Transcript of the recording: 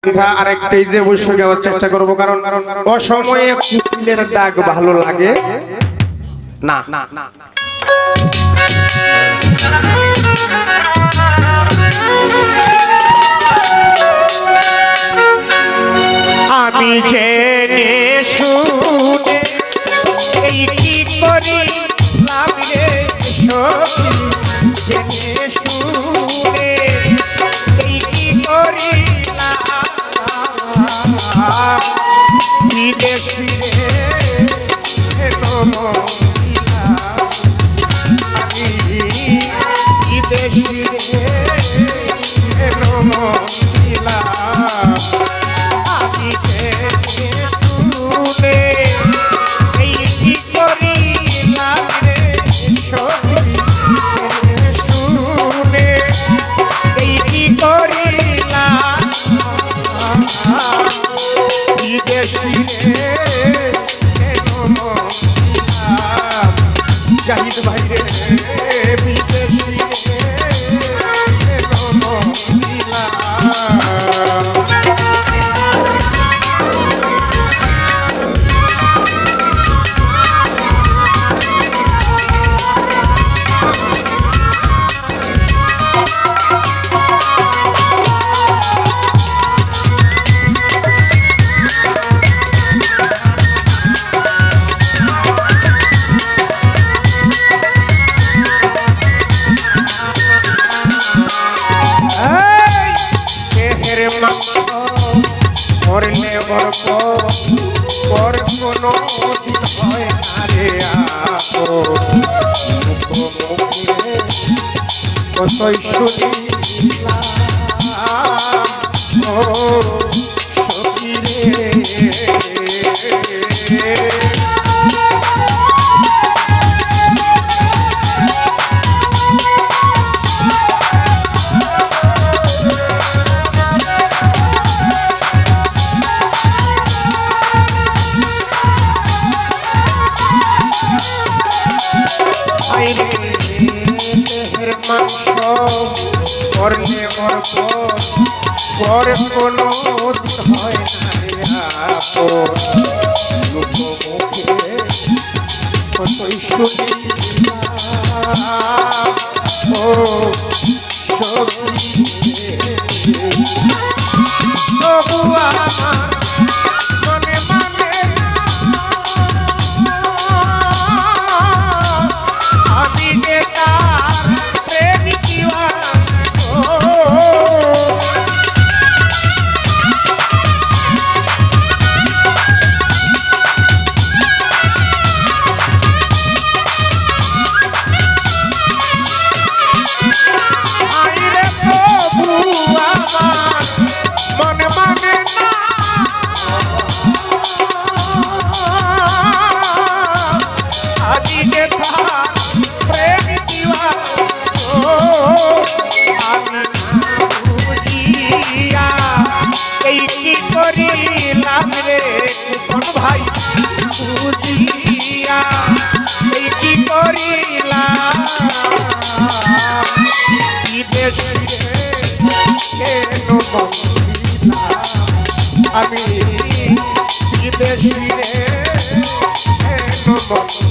আরেক পেজে অবশ্যই দেওয়ার চেষ্টা করবো, কারণ অসময়ে কুকিলের দাগ ভালো লাগে না। আমি জেনে শুনে এই কি করি লাভে সখী, জেনে শুনে এই কি করি ফিরে ফিরে আমি ফিরে ফিরে জাহিদ ভাই রে মরলে গর্ব পর কোনো দিন হয় না রে আপো মুখে কতই শুনিলাম ও সখী রে। দেহের মাংস করলে গর্ব পর কোনো দিন হয় না লোক মুখে কতই শুনিলাম ও তবু আমার মনে মানে আমি যে তার প্রেমিক আইরে প্রভু আমার মনে মানে না আজি যে তার প্রেমিক আমি বুঝিয়া এই কি করিলাম রে কোন ভাই বুঝিয়া এই কি করিলাম বিদেশ কেন আমি বিদেশ কেন